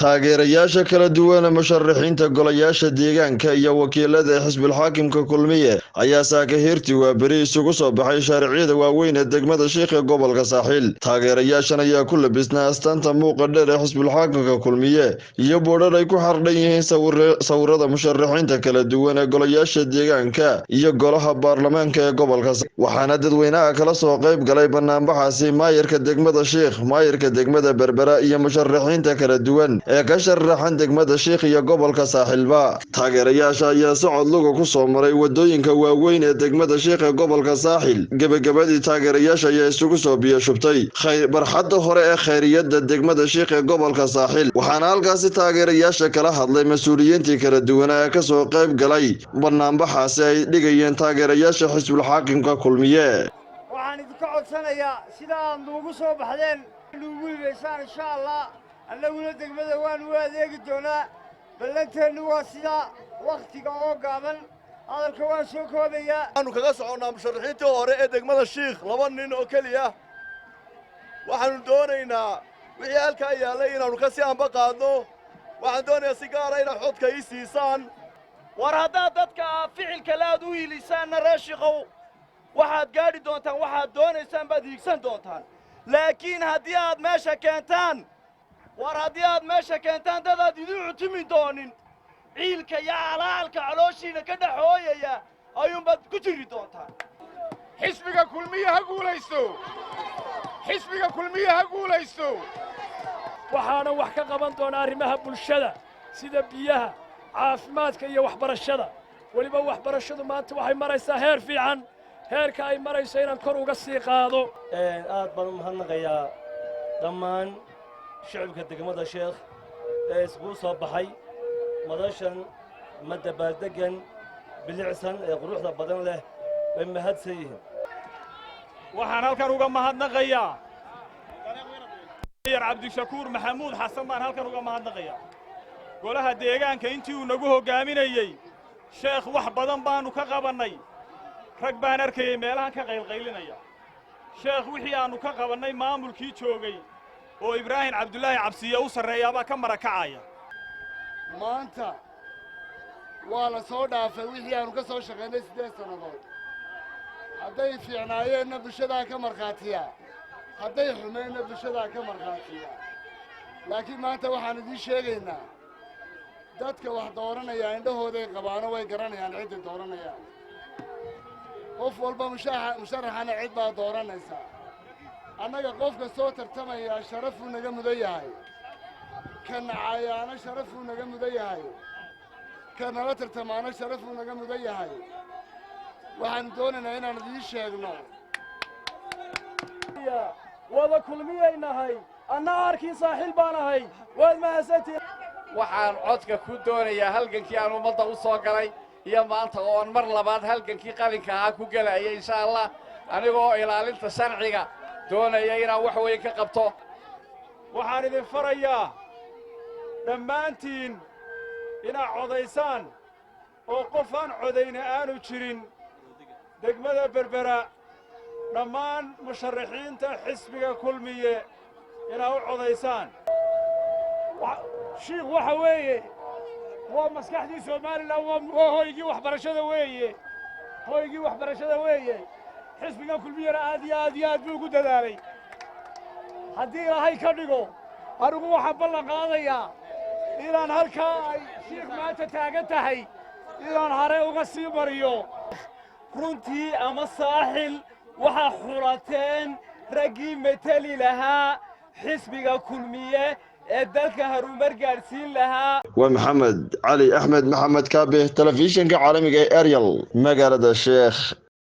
taageerayaasha kala duwan musharaxiinta golayaasha deegaanka iyo wakiilada xisbil xaakimka kulmiye ayaa saaka heertii waa beri isugu soo baxay shaariciyada waaweyn ee degmada Sheekh ee gobolka Saaxil. Taageerayaashan ayaa ku labisnaa astaanta muuqa dheer ee xisbil xaakimka kulmiye iyo boodhar ay ku xardhan yihiin sawirada musharaxiinta kala duwan ee golayaasha deegaanka iyo golaha baarlamaanka ee gobolka. Waxaana dadweynaha kala soo qayb galay banaanbaxaasi maayirka degmada Sheekh, maayirka degmada Berbera iyo musharaxiinta kala duwan ee ka sharaxan degmada Sheekh iyo gobolka Saaxilba. Taageerayaasha ayaa socod luga ku soo maray wadooyinka waaweyn ee degmada Sheekh ee gobolka Saaxil. Gabagabadii taageerayaasha ayaa isugu soo biyo shubtay barxadda hore ee khayriyada degmada Sheekh ee gobolka Saaxil. Waxaana halkaasi taageerayaasha kala hadlay mas'uuliyiintii kala duwan ee ka soo qayb galay banaanbaxaasi ay dhigayeen taageerayaasha xisbil xaakimka kulmiye. waxaan idinka codsanayaa sida aad noogu soo baxdeen ugu iibaysaan insha Allah annaguna degmada waan u adeegi doonaa ballanteenu waa sida waqtiga oo gaaban hadalka waan soo koobayaa waxaanu kaga soconaa musharaxiintii hore ee degmada Sheekh laba nin oo kaliya waxaanu doonaynaa wixii halka yaalay inaanu ka sii anba qaadno waxaan doonayaa si gaar ah inaad xodka ii siisaan war haddaad dadka ficilka laad u hiilisaanna raashiqow waxaad gaadhi doontaan waxaad doonaysaan baad hiigsan doontaan laakiin haddii aad meesha keentaan dad aad idin cutumi doonin ciilka iyo calaalka calooshiina ka dhaxooyaya ayuunbaad ku jiri doontaan. xisbiga kulmiye ha guulaysto, xisbiga kulmiye ha guulaysto. waxaana wax ka qaban doonaa arrimaha bulshada sida biyaha, caafimaadka iyo waxbarashada. weliba waxbarashadu maanta waxay maraysaa heer fiican, heerka ay marayso inaan kor uga sii qaado. aad baan u mahadnaqayaa dhammaan shacabka degmada Sheekh ee isku soo baxay madashan madabaaldeggan bilicsan ee quruxda badan leh way mahadsan yihiin. waxaan halkan uga mahadnaqayaa Cabdishakuur Maxamuud Xasan baan halkan uga mahadnaqayaa golaha deegaanka intii uu nagu hogaaminayay Sheekh wax badan baanu ka qabanay rag baan arkayay meelahan ka qaylqaylinaya Sheekh wixii aanu ka qabanay maamulkii joogay oo Ibraahim Cabdullaahi Cabsiye u sareeyaba ka marakacaya maanta waa la soo dhaafay wixii aanu ka soo shaqeynay 8 sanadood hadday fiicnaayeenna bulshada ka marqaatiya hadday xumeeyna bulshada ka marqaatiya laakiin maanta waxaan idin sheegaynaa dadka wax dooranaya indhahooda ay qabaano way garanayaan cid dooranaya qof walba musharaxana cid baa dooranaysa annaga qofka soo tartamaya sharaf uu naga mudan yahay kan cayaana sharaf uu naga mudan yahay kan la tartamaana sharaf uu naga mudan yahay waxaan doonaynaa inaan idin sheegno wada kulmiyaynahay anna arkii Saaxil baan ahay waad mahadsantiin. waxaan codka ku doonayaa halgankii aan ummadda u soo galay iyo maanta oo aan mar labaad halgankii qalinka ahaa ku galayay insha Allah anigoo ilaalinta sharciga doonaya inaan wax weyn ka qabto. waxaan idin farayaa dhammaantiin inaad codaysaan oo qof aan codayna aanu jirin degmada Berbera dhammaan musharaxiinta xisbiga kulmiye inaad u codaysaan. Sheekh waxa weeye waa maskaxdii Soomaaliland waa hoygii waxbarashada weeye xisbiga kulmiyana aad iyo aad buu ugu dadaalay. haddii ilaahay ka dhigo anigu waxaan ballan qaadayaa inaan halkaa ay Sheekh maanta taagan tahay inaan hore uga sii mariyo. runtii ama Saaxil waxaa xulateen raggii matali lahaa xisbiga kulmiye ee dalka horumar gaarsiin lahaa. waa Maxamed Cali Axmed Maxamed Kaabe, telefishinka caalamiga ee Ariel magaalada Sheekh.